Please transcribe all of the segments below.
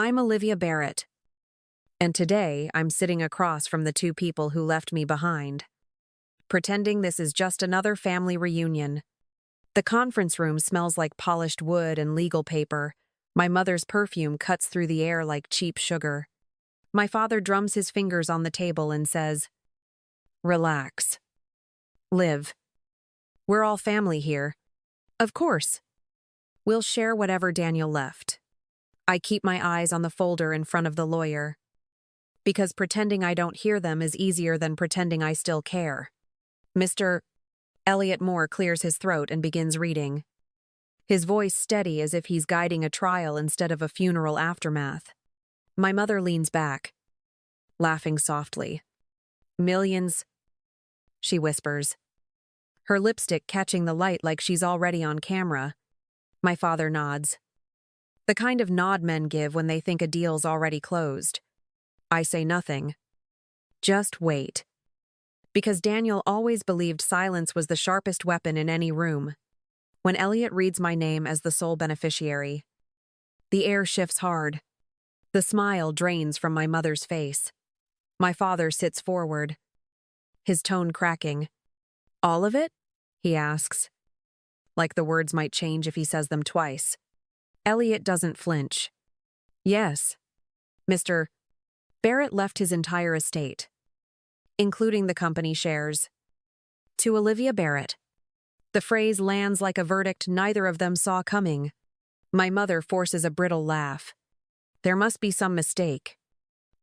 I'm Olivia Barrett, and today I'm sitting across from the two people who left me behind, pretending this is just another family reunion. The conference room smells like polished wood and legal paper. My mother's perfume cuts through the air like cheap sugar. My father drums his fingers on the table and says, "Relax. Liv. We're all family here. Of course. We'll share whatever Daniel left." I keep my eyes on the folder in front of the lawyer, because pretending I don't hear them is easier than pretending I still care. Mr. Elliot Moore clears his throat and begins reading, his voice steady as if he's guiding a trial instead of a funeral aftermath. My mother leans back, laughing softly. "Millions," she whispers, her lipstick catching the light like she's already on camera. My father nods. The kind of nod men give when they think a deal's already closed. I say nothing. Just wait. Because Daniel always believed silence was the sharpest weapon in any room. When Elliot reads my name as the sole beneficiary, the air shifts hard. The smile drains from my mother's face. My father sits forward, his tone cracking. "All of it?" he asks, like the words might change if he says them twice. Elliot doesn't flinch. "Yes." Mr. Barrett left his entire estate, including the company shares, to Olivia Barrett. The phrase lands like a verdict neither of them saw coming. My mother forces a brittle laugh. There must be some mistake.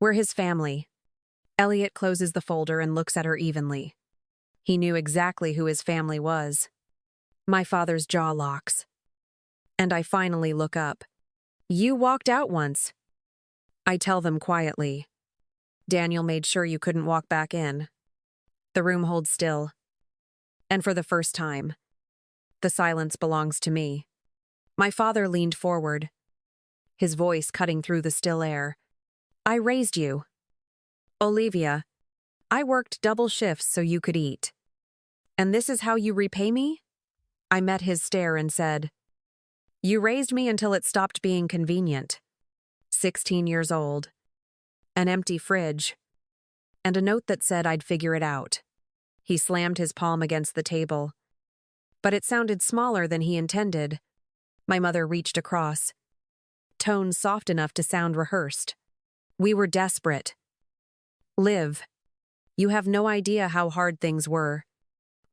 We're his family. Elliot closes the folder and looks at her evenly. He knew exactly who his family was. My father's jaw locks. And I finally look up. "You walked out once." I tell them quietly. "Daniel made sure you couldn't walk back in." The room holds still. And for the first time, the silence belongs to me. My father leaned forward, his voice cutting through the still air. "I raised you. Olivia, I worked double shifts so you could eat. And this is how you repay me?" I met his stare and said, "You raised me until it stopped being convenient." 16 years old, an empty fridge, and a note that said I'd figure it out. He slammed his palm against the table, but it sounded smaller than he intended. My mother reached across, tone soft enough to sound rehearsed. "We were desperate. Liv, you have no idea how hard things were.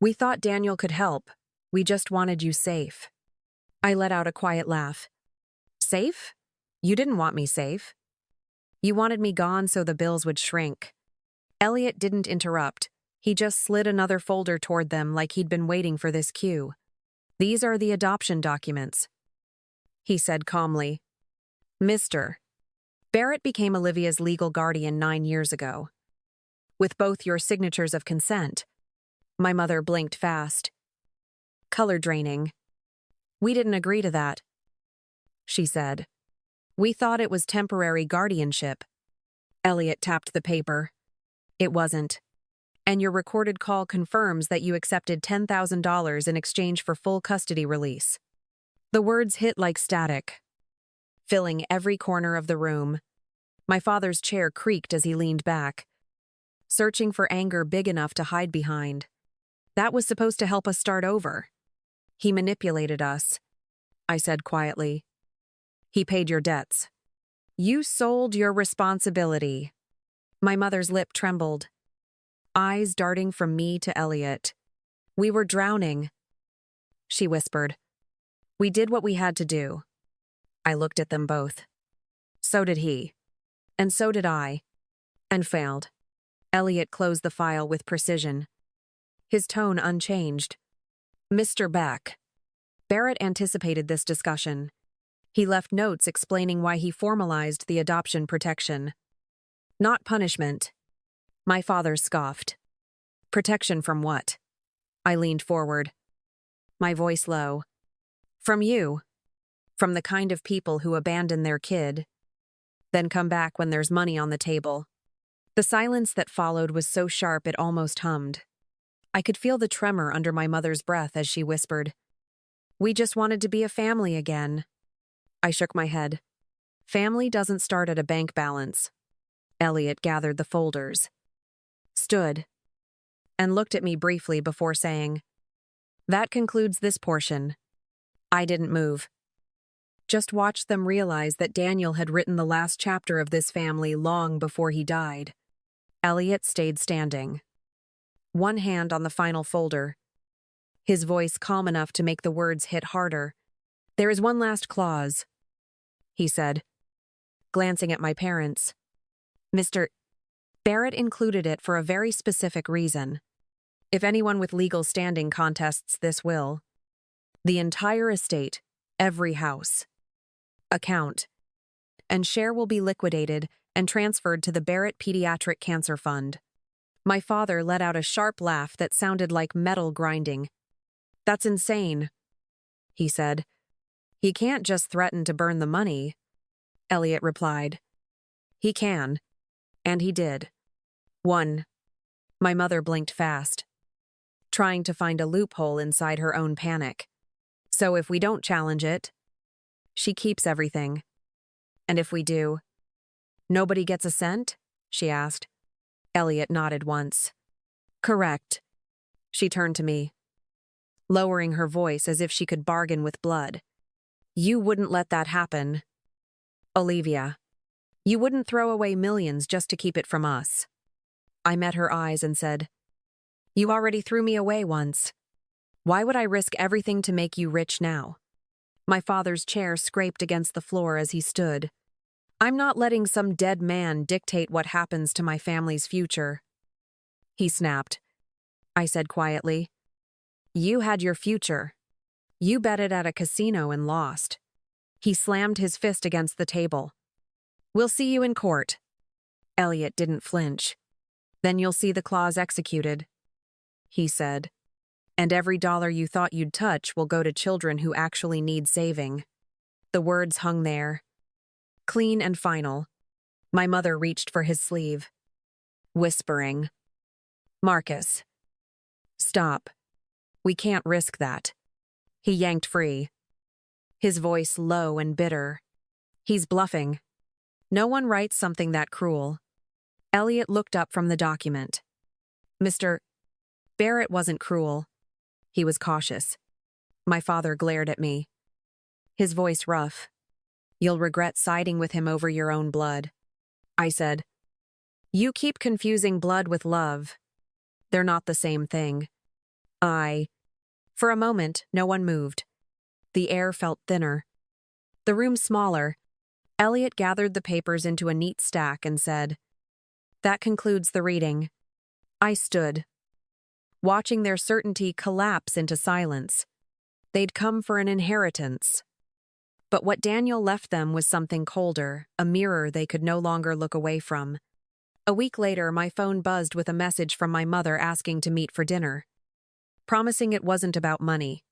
We thought Daniel could help. We just wanted you safe." I let out a quiet laugh. "Safe? You didn't want me safe. You wanted me gone so the bills would shrink." Elliot didn't interrupt. He just slid another folder toward them like he'd been waiting for this cue. "These are the adoption documents," he said calmly. "Mr. Barrett became Olivia's legal guardian 9 years ago. With both your signatures of consent." My mother blinked fast. Color draining. "We didn't agree to that," she said. "We thought it was temporary guardianship." Elliot tapped the paper. "It wasn't. And your recorded call confirms that you accepted $10,000 in exchange for full custody release." The words hit like static, filling every corner of the room. My father's chair creaked as he leaned back, searching for anger big enough to hide behind. That was supposed to help us start over. "He manipulated us," I said quietly. "He paid your debts. You sold your responsibility." My mother's lip trembled, eyes darting from me to Elliot. "We were drowning," she whispered. "We did what we had to do." I looked at them both. So did he. And so did I. And failed. Elliot closed the file with precision, his tone unchanged. "Mr. Beck." Barrett anticipated this discussion. He left notes explaining why he formalized the adoption protection. "Not punishment." My father scoffed. "Protection from what?" I leaned forward, my voice low. "From you. From the kind of people who abandon their kid, then come back when there's money on the table." The silence that followed was so sharp it almost hummed. I could feel the tremor under my mother's breath as she whispered, "We just wanted to be a family again." I shook my head. Family doesn't start at a bank balance. Elliot gathered the folders, stood, and looked at me briefly before saying, "That concludes this portion." I didn't move. Just watched them realize that Daniel had written the last chapter of this family long before he died. Elliot stayed standing, one hand on the final folder, his voice calm enough to make the words hit harder. "There is one last clause," he said, glancing at my parents. "Mr. Barrett included it for a very specific reason. If anyone with legal standing contests this will, the entire estate, every house, account, and share will be liquidated and transferred to the Barrett Pediatric Cancer Fund." My father let out a sharp laugh that sounded like metal grinding. "That's insane," he said. "He can't just threaten to burn the money," Elliot replied. "He can. And he did." One. My mother blinked fast, trying to find a loophole inside her own panic. "So if we don't challenge it, she keeps everything. And if we do, nobody gets a cent?" she asked. Elliot nodded once. "Correct." She turned to me, lowering her voice as if she could bargain with blood. "You wouldn't let that happen, Olivia. You wouldn't throw away millions just to keep it from us." I met her eyes and said, "You already threw me away once. Why would I risk everything to make you rich now?" My father's chair scraped against the floor as he stood. "I'm not letting some dead man dictate what happens to my family's future," he snapped. I said quietly, "You had your future. You bet it at a casino and lost." He slammed his fist against the table. "We'll see you in court." Elliot didn't flinch. "Then you'll see the clause executed," he said. "And every dollar you thought you'd touch will go to children who actually need saving." The words hung there, clean and final. My mother reached for his sleeve, whispering, "Marcus, stop. We can't risk that." He yanked free, his voice low and bitter. "He's bluffing. No one writes something that cruel." Elliot looked up from the document. "Mr. Barrett wasn't cruel. He was cautious." My father glared at me, his voice rough. "You'll regret siding with him over your own blood." I said, "You keep confusing blood with love. They're not the same thing." For a moment, no one moved. The air felt thinner, the room smaller. Elliot gathered the papers into a neat stack and said, "That concludes the reading." I stood, watching their certainty collapse into silence. They'd come for an inheritance. But what Daniel left them was something colder, a mirror they could no longer look away from. A week later, my phone buzzed with a message from my mother asking to meet for dinner, promising it wasn't about money.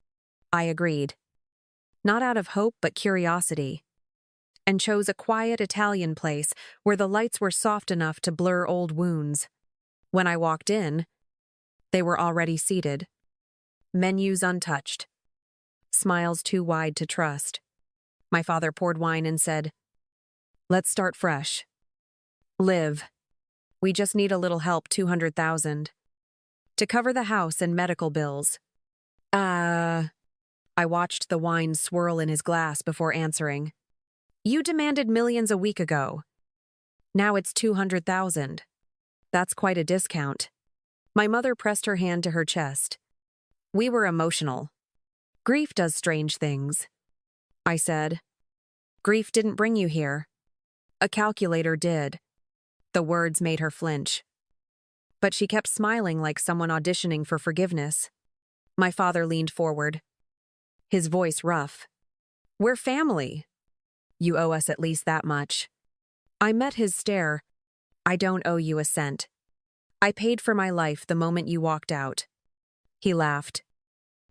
I agreed, not out of hope but curiosity, and chose a quiet Italian place where the lights were soft enough to blur old wounds. When I walked in, they were already seated, menus untouched, smiles too wide to trust. My father poured wine and said, "Let's start fresh. Liv, we just need a little help, 200,000. To cover the house and medical bills." I watched the wine swirl in his glass before answering. "You demanded millions a week ago. Now it's 200,000. That's quite a discount." My mother pressed her hand to her chest. "We were emotional. Grief does strange things," I said. "Grief didn't bring you here. A calculator did." The words made her flinch, but she kept smiling like someone auditioning for forgiveness. My father leaned forward, his voice rough. "We're family. You owe us at least that much." I met his stare. "I don't owe you a cent. I paid for my life the moment you walked out." He laughed,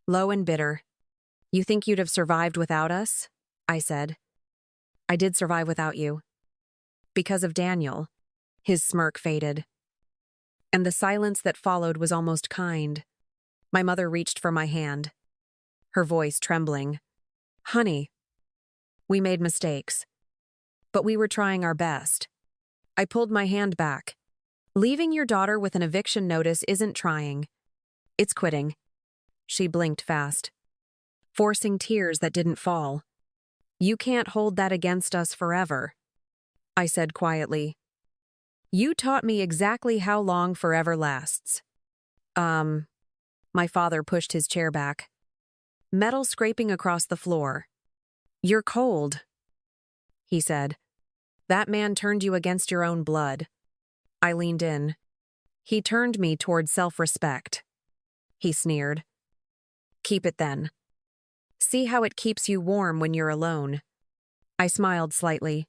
low and bitter. "You think you'd have survived without us?" I said. "I did survive without you. Because of Daniel." His smirk faded, and the silence that followed was almost kind. My mother reached for my hand, her voice trembling. "Honey, we made mistakes. but we were trying our best. I pulled my hand back. Leaving your daughter with an eviction notice isn't trying. It's quitting. She blinked fast, forcing tears that didn't fall. You can't hold that against us forever, I said quietly. You taught me exactly how long forever lasts. My father pushed his chair back, metal scraping across the floor. You're cold, he said. That man turned you against your own blood. I leaned in. He turned me toward self-respect. He sneered. Keep it then. See how it keeps you warm when you're alone. I smiled slightly.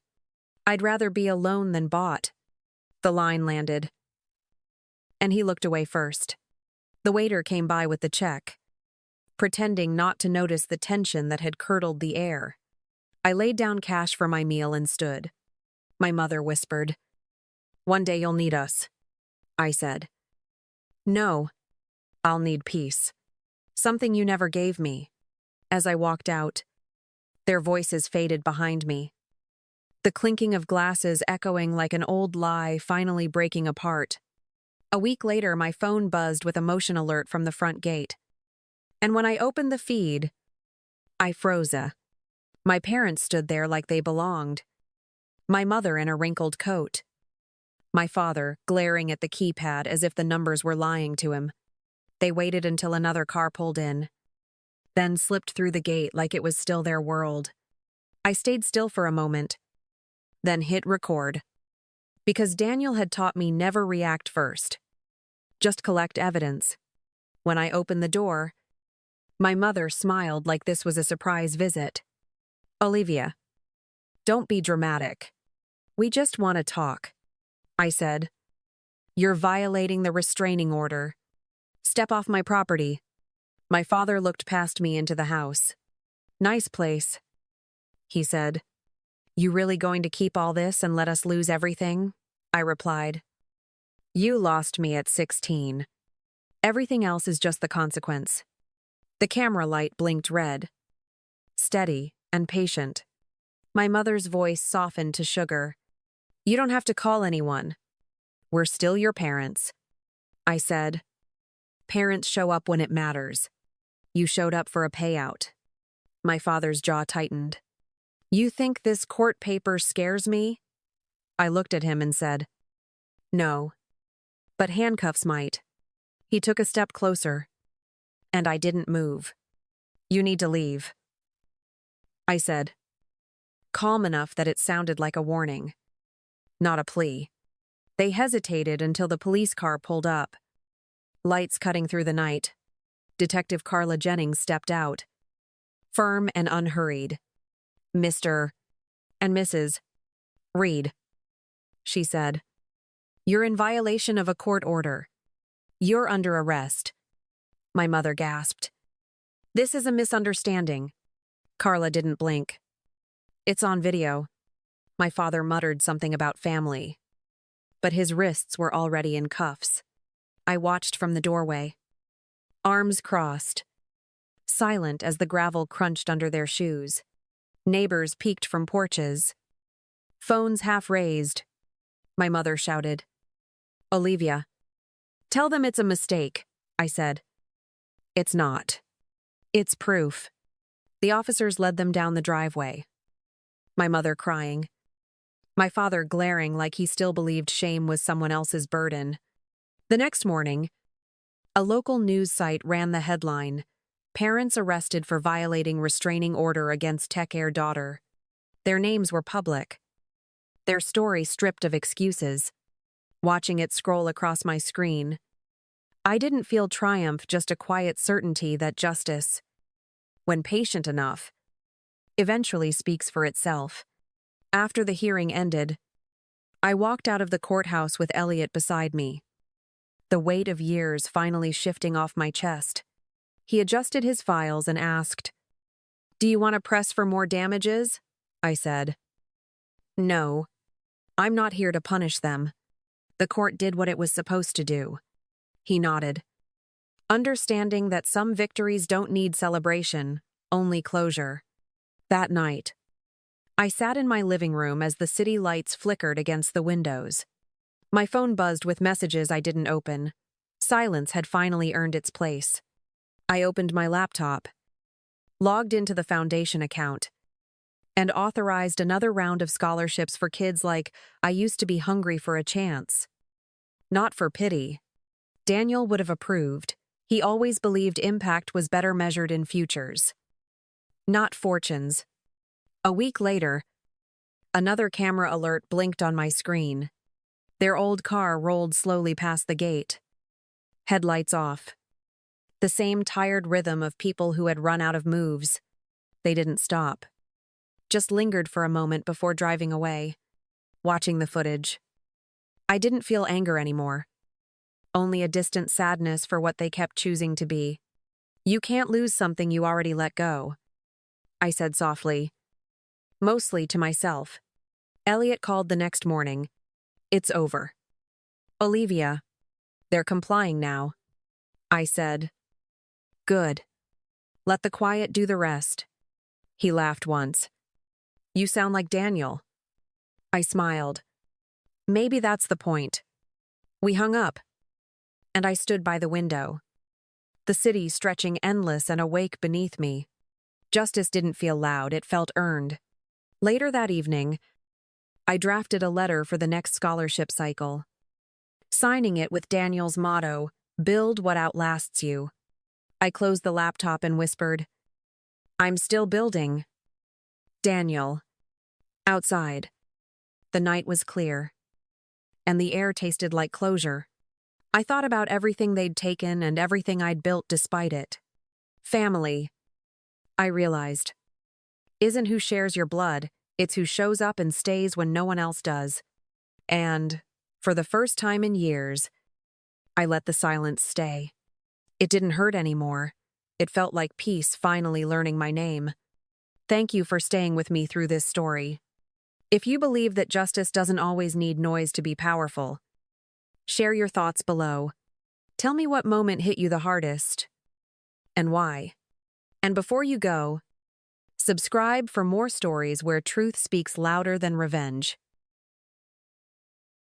I'd rather be alone than bought. The line landed. And he looked away first. The waiter came by with the check, pretending not to notice the tension that had curdled the air. I laid down cash for my meal and stood. My mother whispered, One day you'll need us. I said, No, I'll need peace. Something you never gave me. As I walked out, their voices faded behind me. The clinking of glasses echoing like an old lie finally breaking apart. A week later, my phone buzzed with a motion alert from the front gate. And when I opened the feed, I froze. My parents stood there like they belonged. My mother in a wrinkled coat. My father glaring at the keypad as if the numbers were lying to him. They waited until another car pulled in, then slipped through the gate like it was still their world. I stayed still for a moment, then hit record. Because Daniel had taught me never react first. Just collect evidence. When I opened the door, my mother smiled like this was a surprise visit. Olivia, don't be dramatic. We just want to talk, I said. You're violating the restraining order. Step off my property. My father looked past me into the house. Nice place, he said. You really going to keep all this and let us lose everything? I replied. You lost me at 16. Everything else is just the consequence. The camera light blinked red. Steady and patient. My mother's voice softened to sugar. You don't have to call anyone. We're still your parents. I said. Parents show up when it matters. You showed up for a payout. My father's jaw tightened. You think this court paper scares me? I looked at him and said, No. But handcuffs might. He took a step closer. And I didn't move. You need to leave, I said, calm enough that it sounded like a warning, not a plea. They hesitated until the police car pulled up. Lights cutting through the night. Detective Carla Jennings stepped out, firm and unhurried. Mr. and Mrs. Reed, she said. You're in violation of a court order. You're under arrest. My mother gasped. This is a misunderstanding. Carla didn't blink. It's on video. My father muttered something about family. But his wrists were already in cuffs. I watched from the doorway. Arms crossed. Silent as the gravel crunched under their shoes. Neighbors peeked from porches. Phones half raised. My mother shouted. Olivia. Tell them it's a mistake, I said. It's not. It's proof. The officers led them down the driveway. My mother crying. My father glaring like he still believed shame was someone else's burden. The next morning, a local news site ran the headline, Parents arrested for violating restraining order against tech-heir daughter. Their names were public. Their story stripped of excuses. Watching it scroll across my screen, I didn't feel triumph, just a quiet certainty that justice, when patient enough, eventually speaks for itself. After the hearing ended, I walked out of the courthouse with Elliot beside me, the weight of years finally shifting off my chest. He adjusted his files and asked, "Do you want to press for more damages?" I said. "No. I'm not here to punish them. The court did what it was supposed to do." He nodded, understanding that some victories don't need celebration, only closure. That night, I sat in my living room as the city lights flickered against the windows. My phone buzzed with messages I didn't open. Silence had finally earned its place. I opened my laptop, logged into the foundation account, and authorized another round of scholarships for kids like I used to be hungry for a chance. Not for pity. Daniel would have approved. He always believed impact was better measured in futures, not fortunes. A week later, another camera alert blinked on my screen. Their old car rolled slowly past the gate. Headlights off. The same tired rhythm of people who had run out of moves. They didn't stop. Just lingered for a moment before driving away, watching the footage. I didn't feel anger anymore. Only a distant sadness for what they kept choosing to be. You can't lose something you already let go, I said softly, mostly to myself. Elliot called the next morning. It's over. Olivia, they're complying now, I said. Good. Let the quiet do the rest. He laughed once. You sound like Daniel. I smiled. Maybe that's the point. We hung up, and I stood by the window. The city stretching endless and awake beneath me. Justice didn't feel loud, it felt earned. Later that evening, I drafted a letter for the next scholarship cycle, signing it with Daniel's motto, "Build what outlasts you." I closed the laptop and whispered, I'm still building. Daniel. Outside. The night was clear, and the air tasted like closure. I thought about everything they'd taken and everything I'd built despite it. Family, I realized, isn't who shares your blood, it's who shows up and stays when no one else does. And, for the first time in years, I let the silence stay. It didn't hurt anymore. It felt like peace finally learning my name. Thank you for staying with me through this story. If you believe that justice doesn't always need noise to be powerful, share your thoughts below. Tell me what moment hit you the hardest, and why. And before you go, subscribe for more stories where truth speaks louder than revenge.